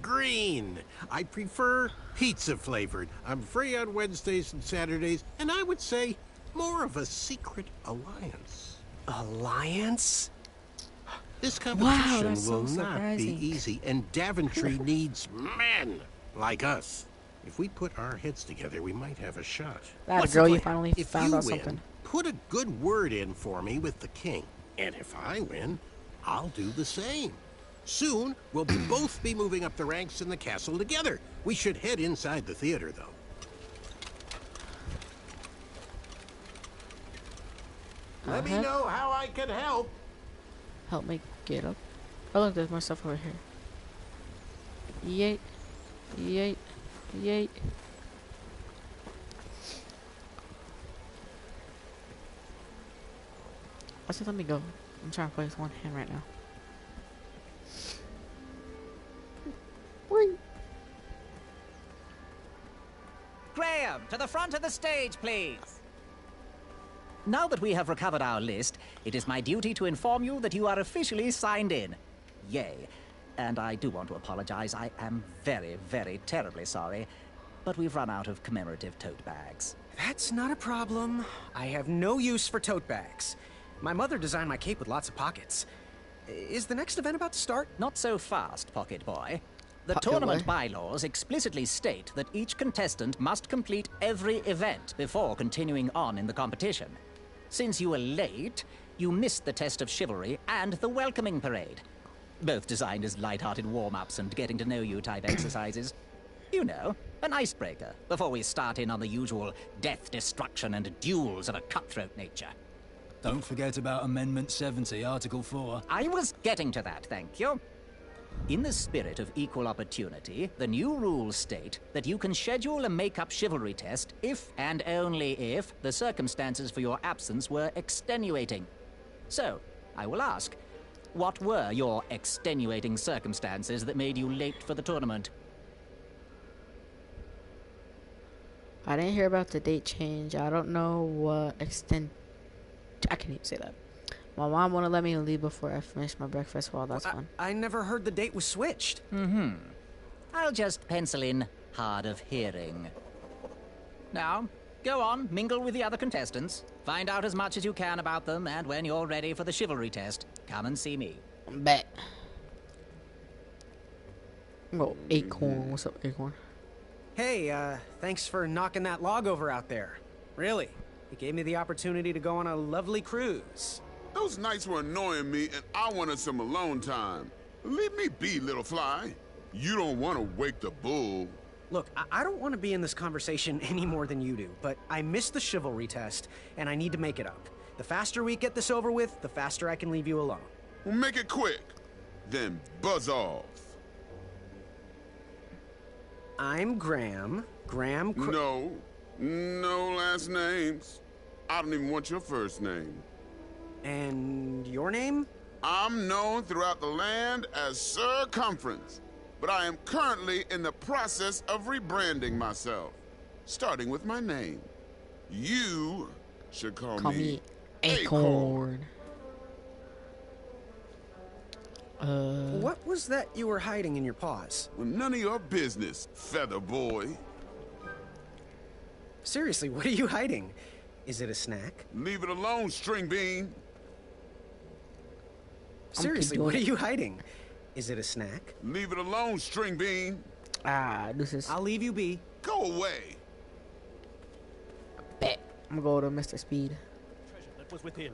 Green. I prefer pizza-flavored. I'm free on Wednesdays and Saturdays, and I would say more of a secret alliance. Alliance? This competition that's will so not be surprising. easy, and Daventry needs men like us. If we put our heads together, we might have a shot. That girl, you finally If found you out win, something. put a good word in for me with the king. And if I win, I'll do the same. Soon, we'll both be moving up the ranks in the castle together. We should head inside the theater, though. Let me know how I can help. Help me get up. Oh look, there's more stuff over here. Yeet. Yeet. Yeet. I said let me go. I'm trying to place one hand right now. Graham, to the front of the stage, please. Now that we have recovered our list, it is my duty to inform you that you are officially signed in. Yay. And I do want to apologize. I am very, very terribly sorry, but we've run out of commemorative tote bags. That's not a problem. I have no use for tote bags. My mother designed my cape with lots of pockets. Is the next event about to start? Not so fast, Pocket Boy. The Popular. tournament bylaws explicitly state that each contestant must complete every event before continuing on in the competition. Since you were late, you missed the test of chivalry and the welcoming parade. Both designed as light-hearted warm-ups and getting-to-know-you type exercises. You know, an icebreaker before we start in on the usual death, destruction, and duels of a cutthroat nature. Don't forget about Amendment 70, Article 4. I was getting to that, thank you. In the spirit of equal opportunity, the new rules state that you can schedule a make-up chivalry test if and only if the circumstances for your absence were extenuating. So, I will ask, what were your extenuating circumstances that made you late for the tournament? I didn't hear about the date change. I don't know what extent. I can't even say that. My mom wouldn't let me leave before I finish my breakfast. Well, that's fun. I never heard the date was switched. Mm-hmm. I'll just pencil in hard of hearing. Now, go on, mingle with the other contestants. Find out as much as you can about them, and when you're ready for the chivalry test, come and see me. Bet. Oh, Acorn. What's up, Acorn? Hey, thanks for knocking that log over out there. Really, it gave me the opportunity to go on a lovely cruise. Those nights were annoying me, and I wanted some alone time. Leave me be, little fly. You don't want to wake the bull. Look, I don't want to be in this conversation any more than you do, but I missed the chivalry test, and I need to make it up. The faster we get this over with, the faster I can leave you alone. Well, make it quick. Then buzz off. I'm Graham. No last names. I don't even want your first name. And your name? I'm known throughout the land as Circumference, but I am currently in the process of rebranding myself, starting with my name. You should call me Acorn. What was that you were hiding in your paws? Well, none of your business, feather boy. Seriously, what are you hiding? Is it a snack? Leave it alone, string bean. Seriously, what are you hiding? Is it a snack? Leave it alone, string bean. This is. I'll leave you be. Go away. Bet. I'm gonna go to Mr. Speed. Treasure that was within.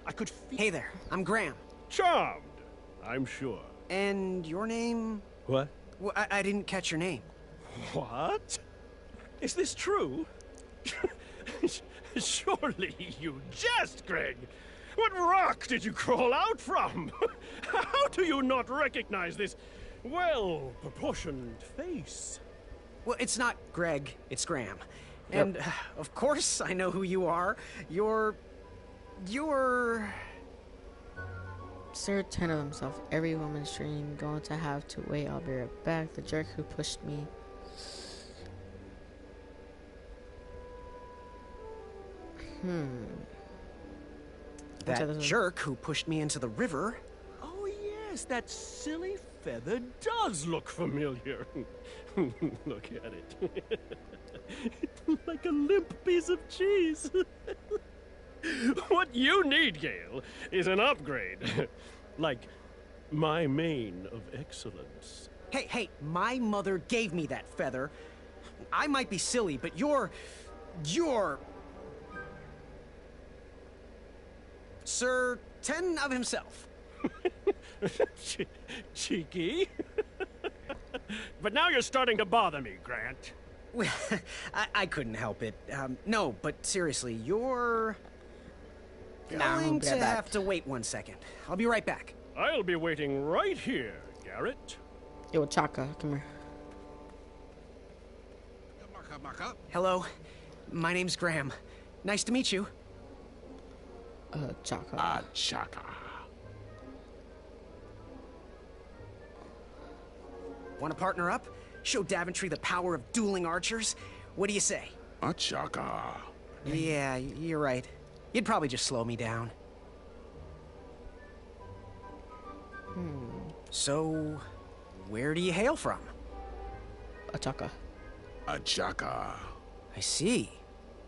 I could feel. Hey there, I'm Graham. Charmed, I'm sure. And your name? What? Well, I didn't catch your name. What? Is this true? Surely you jest, Greg. What rock did you crawl out from? How do you not recognize this well-proportioned face? Well, it's not Greg, it's Graham. Yep. And, of course, I know who you are. You're... Sir turned of himself. Every woman's dream. Going to have to wait. I'll be right back. The jerk who pushed me. That jerk who pushed me into the river. Oh, yes, that silly feather does look familiar. Look at it. It's like a limp piece of cheese. What you need, Gale, is an upgrade. Like my mane of excellence. Hey, my mother gave me that feather. I might be silly, but you're... Sir 10 of himself. Cheeky. But now you're starting to bother me, Grant. Well, I couldn't help it. No, but seriously, you're... going to have to wait 1 second. I'll be right back. I'll be waiting right here, Garrett. Yo, Chaka, come here. Hello, my name's Graham. Nice to meet you. Chaka. Chaka. Want to partner up? Show Daventry the power of dueling archers? What do you say? Chaka. Yeah, you're right. You'd probably just slow me down. So, where do you hail from? Chaka. Chaka. I see.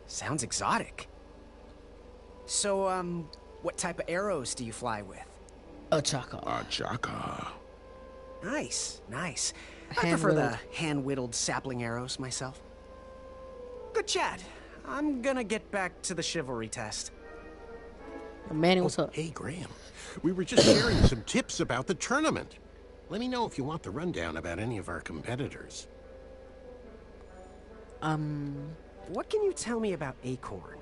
Sounds exotic. So, what type of arrows do you fly with? Chaka. Chaka. Nice. I prefer the hand-whittled sapling arrows myself. Good chat. I'm gonna get back to the chivalry test. Manny, what's up? Hey, Graham. We were just sharing some tips about the tournament. Let me know if you want the rundown about any of our competitors. What can you tell me about Acorn?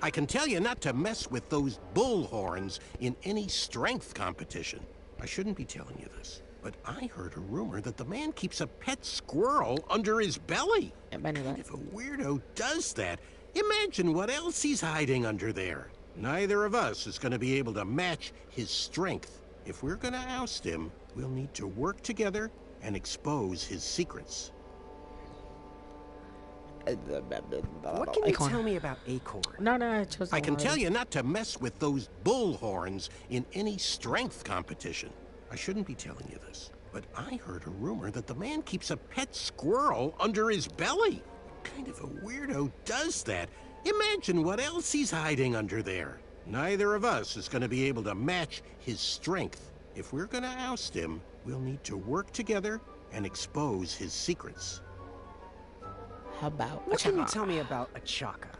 I can tell you not to mess with those bullhorns in any strength competition. I shouldn't be telling you this, but I heard a rumor that the man keeps a pet squirrel under his belly. If a weirdo does that, imagine what else he's hiding under there. Neither of us is going to be able to match his strength. If we're going to oust him, we'll need to work together and expose his secrets. What can you tell me about Acorn? No, I chose I can tell you not to mess with those bullhorns in any strength competition. I shouldn't be telling you this, but I heard a rumor that the man keeps a pet squirrel under his belly. What kind of a weirdo does that? Imagine what else he's hiding under there. Neither of us is going to be able to match his strength. If we're going to oust him, we'll need to work together and expose his secrets. How about What can you tell me about Achaka?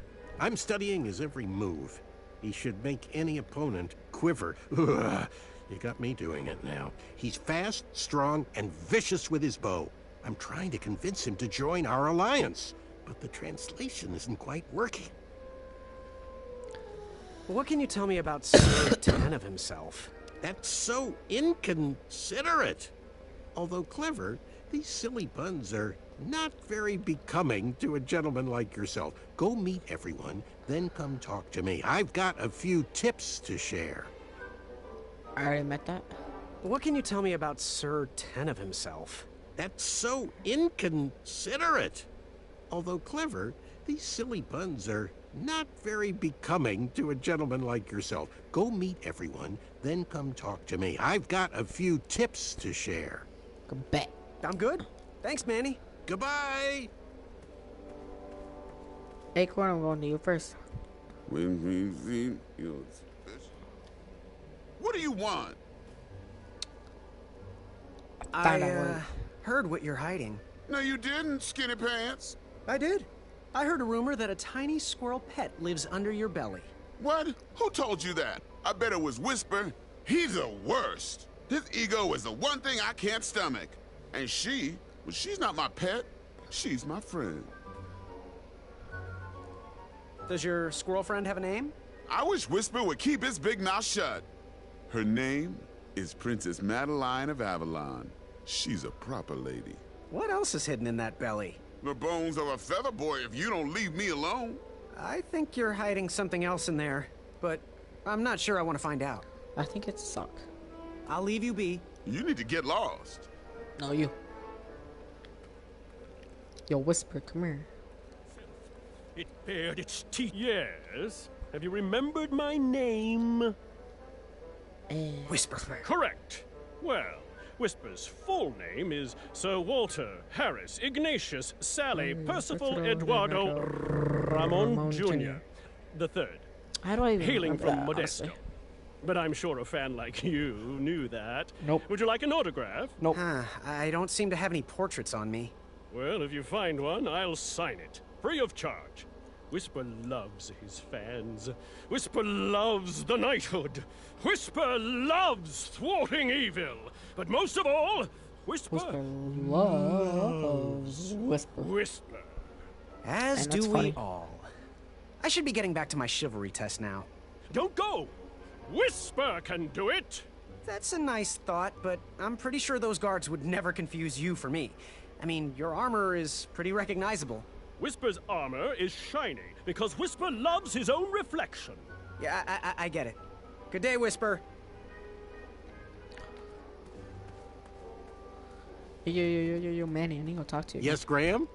I'm studying his every move. He should make any opponent quiver. Ugh, you got me doing it now. He's fast, strong, and vicious with his bow. I'm trying to convince him to join our alliance, but the translation isn't quite working. What can you tell me about Sir Tanov himself? That's so inconsiderate. Although clever, these silly puns are not very becoming to a gentleman like yourself. Go meet everyone, then come talk to me. I've got a few tips to share. I already met that. What can you tell me about Sir Tanov himself? That's so inconsiderate. Although clever, these silly puns are not very becoming to a gentleman like yourself. Go meet everyone, then come talk to me. I've got a few tips to share. Bet. I'm good. Thanks, Manny. Goodbye. Acorn, I'm going to you first. What do you want? I heard what you're hiding. No, you didn't, Skinny Pants. I did. I heard a rumor that a tiny squirrel pet lives under your belly. What? Who told you that? I bet it was Whisper. He's the worst. His ego is the one thing I can't stomach. And she's not my pet. She's my friend. Does your squirrel friend have a name? I wish Whisper would keep his big mouth shut. Her name is Princess Madeline of Avalon. She's a proper lady. What else is hidden in that belly? The bones of a feather boy if you don't leave me alone. I think you're hiding something else in there, but I'm not sure I want to find out. I think it's sock. I'll leave you be. You need to get lost. No, you. Yo, Whisper, come here. It bared its teeth. Yes. Have you remembered my name? Whisper. Correct. Well, Whisper's full name is Sir Walter Harris Ignatius Sally Percival Eduardo Ramon Jr. the Third. How do I even hailing remember from that, Modesto. honestly? But I'm sure a fan like you knew that. Nope. Would you like an autograph? Nope. I don't seem to have any portraits on me. Well, if you find one, I'll sign it. Free of charge. Whisper loves his fans. Whisper loves the knighthood. Whisper loves thwarting evil. But most of all, Whisper loves Whisper. Whisper. As And do that's we funny. all. I should be getting back to my chivalry test now. Don't go! Whisper can do it! That's a nice thought, but I'm pretty sure those guards would never confuse you for me. I mean, your armor is pretty recognizable. Whisper's armor is shiny because Whisper loves his own reflection. Yeah, I get it. Good day, Whisper. Yo, Manny, I need to go talk to you. Yes, Graham?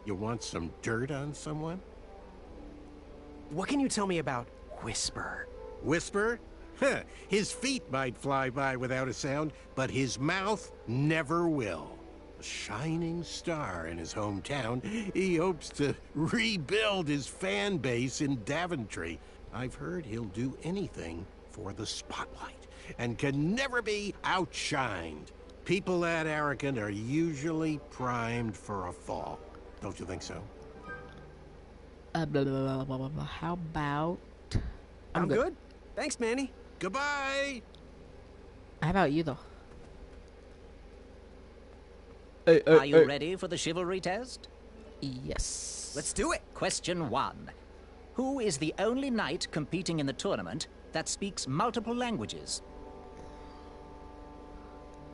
You want some dirt on someone? What can you tell me about Whisper? Whisper? Huh, his feet might fly by without a sound, but his mouth never will. A shining star in his hometown, he hopes to rebuild his fan base in Daventry. I've heard he'll do anything for the spotlight and can never be outshined. People that arrogant are usually primed for a fall. Don't you think so? Blah, blah, blah, blah, blah, blah. How about... I'm good. Thanks, Manny. Goodbye! How about you, though? Are you ready for the chivalry test? Yes. Let's do it. Question 1. Who is the only knight competing in the tournament that speaks multiple languages?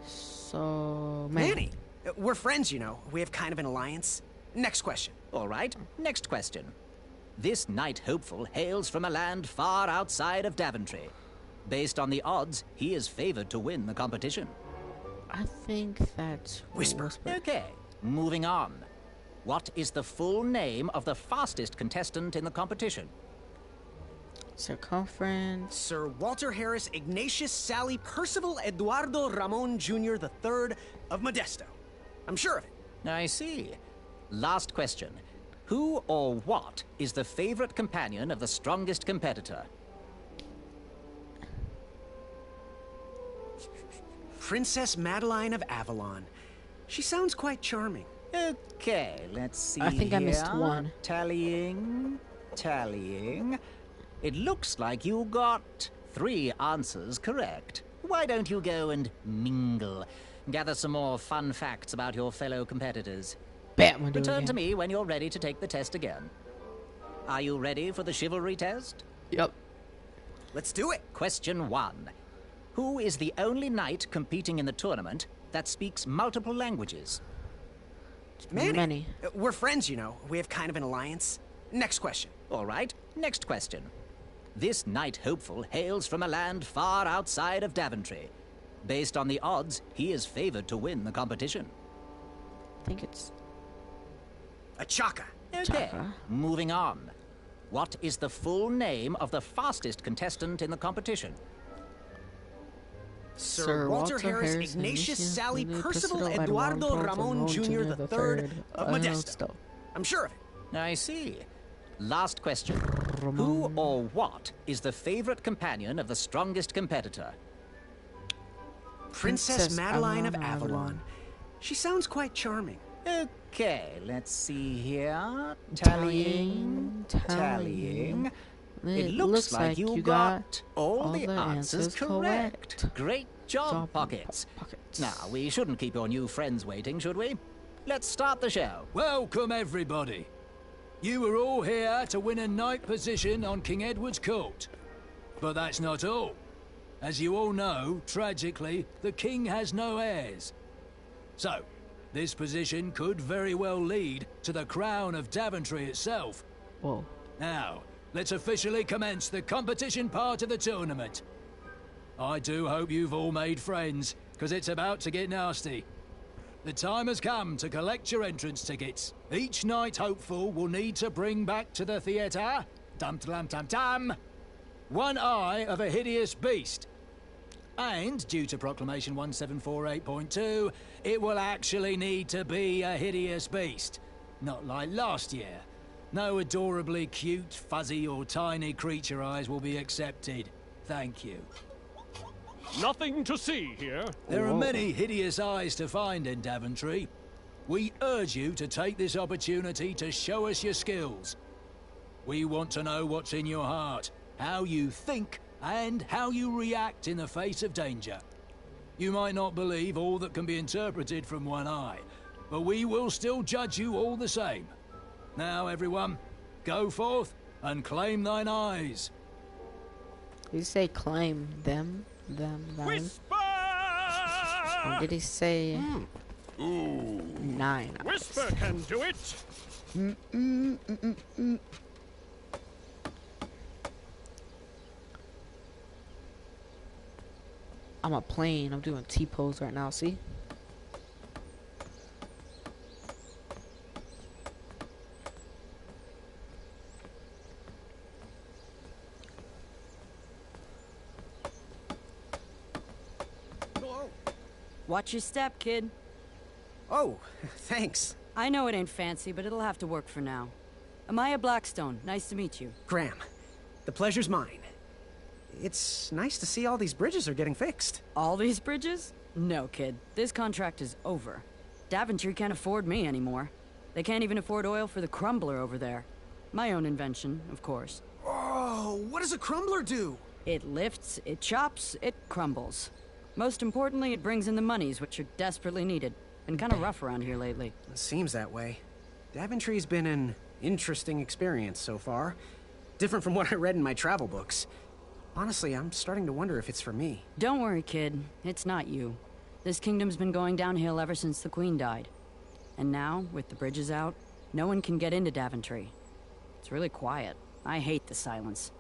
So... Manny. We're friends, you know. We have kind of an alliance. Next question. All right, next question. This knight hopeful hails from a land far outside of Daventry. Based on the odds, he is favored to win the competition. I think that's... Whisper. Okay, moving on. What is the full name of the fastest contestant in the competition? Circumference. Sir Walter Harris Ignatius Sally Percival Eduardo Ramon Jr. III of Modesto. I'm sure of it. I see. Last question. Who or what is the favorite companion of the strongest competitor? Princess Madeline of Avalon. She sounds quite charming. Okay, let's see. I think I missed one. Tallying. It looks like you got 3 answers correct. Why don't you go and mingle? Gather some more fun facts about your fellow competitors. Bam, Return to me when you're ready to take the test again. Are you ready for the chivalry test? Yep. Let's do it. Question 1. Who is the only knight competing in the tournament that speaks multiple languages? Manny. We're friends, you know. We have kind of an alliance. Next question. All right, next question. This knight hopeful hails from a land far outside of Daventry. Based on the odds, he is favored to win the competition. I think it's... Achaka. Okay, moving on. What is the full name of the fastest contestant in the competition? Sir Walter Harris Ignatius Sally Percival Eduardo Ramon Jr. III of Modesto. I'm sure of it. I see. Last question. Who or what is the favorite companion of the strongest competitor? Princess Madeline of Avalon. She sounds quite charming. Okay, let's see here. Tallying. It looks like you got all the answers correct. Great job, Pockets. Now, we shouldn't keep your new friends waiting, should we? Let's start the show. Welcome, everybody. You are all here to win a knight position on King Edward's court. But that's not all. As you all know, tragically, the king has no heirs. So, this position could very well lead to the crown of Daventry itself. Whoa. Now, let's officially commence the competition part of the tournament. I do hope you've all made friends, because it's about to get nasty. The time has come to collect your entrance tickets. Each knight hopeful will need to bring back to the theatre, dum-dum-dum-dum, one eye of a hideous beast. And, due to Proclamation 1748.2, it will actually need to be a hideous beast. Not like last year. No adorably cute, fuzzy or tiny creature eyes will be accepted. Thank you. Nothing to see here. There are many hideous eyes to find in Daventry. We urge you to take this opportunity to show us your skills. We want to know what's in your heart, how you think, and how you react in the face of danger. You might not believe all that can be interpreted from one eye, but we will still judge you all the same. Now, everyone, go forth and claim thine eyes. Did he say claim them? Them? Whisper! Or did he say... Ooh. 9 eyes? Whisper can do it. I'm a plane. I'm doing T-pose right now, see? Watch your step, kid. Oh, thanks. I know it ain't fancy, but it'll have to work for now. Amaya Blackstone, nice to meet you. Graham, the pleasure's mine. It's nice to see all these bridges are getting fixed. All these bridges? No, kid. This contract is over. Daventry can't afford me anymore. They can't even afford oil for the crumbler over there. My own invention, of course. Oh, what does a crumbler do? It lifts, it chops, it crumbles. Most importantly, it brings in the monies, which are desperately needed. Been kind of rough around here lately. It seems that way. Daventry's been an interesting experience so far. Different from what I read in my travel books. Honestly, I'm starting to wonder if it's for me. Don't worry, kid. It's not you. This kingdom's been going downhill ever since the Queen died. And now, with the bridges out, no one can get into Daventry. It's really quiet. I hate the silence.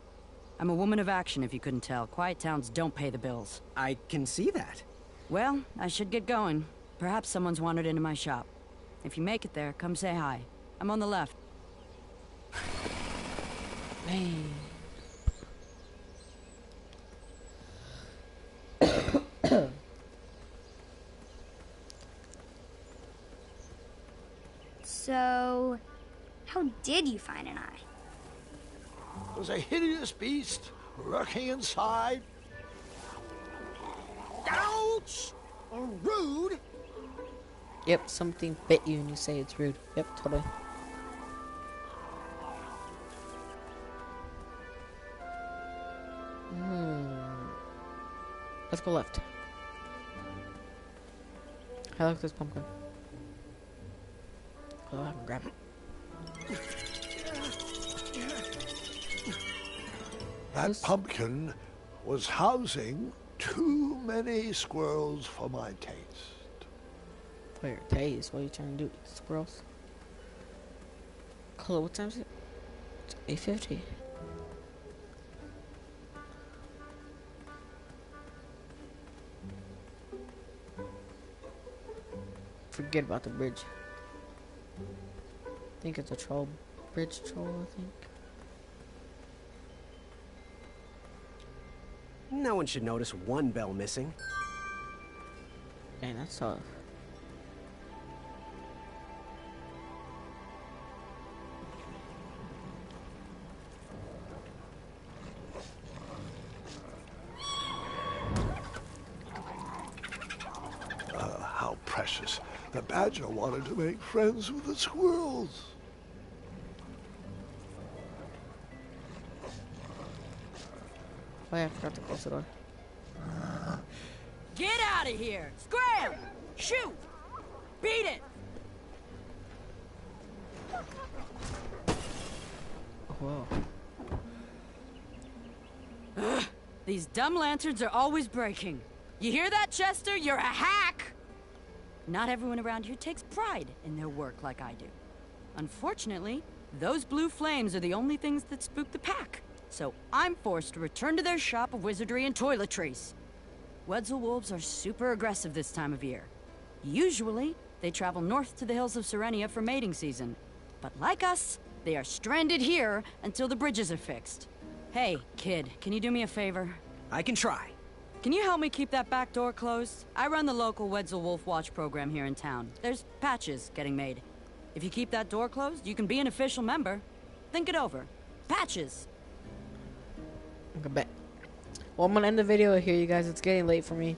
I'm a woman of action, if you couldn't tell. Quiet towns don't pay the bills. I can see that. Well, I should get going. Perhaps someone's wandered into my shop. If you make it there, come say hi. I'm on the left. Man. So, how did you find an eye? It was a hideous beast lurking inside. Ouch! Rude! Yep, something bit you and you say it's rude. Yep, totally. Let's go left. I like this pumpkin. Oh, I can grab it. That pumpkin was housing too many squirrels for my taste. For your taste? What are you trying to do? Eat squirrels? Hello, what time is it? It's 8:50. Forget about the bridge. I think it's a troll. Bridge troll, I think. No one should notice one bell missing. Dang, that's tough. How precious. The badger wanted to make friends with the squirrels. Oh yeah, I forgot to close the door. Get out of here! Scram! Shoot! Beat it! Whoa. Ugh, these dumb lanterns are always breaking. You hear that, Chester? You're a hack! Not everyone around here takes pride in their work like I do. Unfortunately, those blue flames are the only things that spook the pack. So I'm forced to return to their shop of wizardry and toiletries. Wetzel wolves are super aggressive this time of year. Usually, they travel north to the hills of Serenia for mating season. But like us, they are stranded here until the bridges are fixed. Hey, kid, can you do me a favor? I can try. Can you help me keep that back door closed? I run the local Wetzel Wolf Watch program here in town. There's patches getting made. If you keep that door closed, you can be an official member. Think it over. Patches! Okay, bet. Well, I'm gonna end the video here, you guys. It's getting late for me.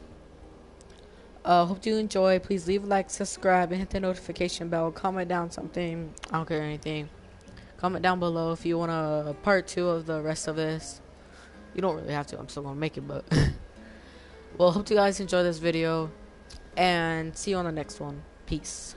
Hope you enjoy. Please leave a like, subscribe, and hit the notification bell. Comment down something. I don't care anything. Comment down below if you want a part 2 of the rest of this. You don't really have to. I'm still gonna make it, but well, hope you guys enjoy this video, and see you on the next one. Peace.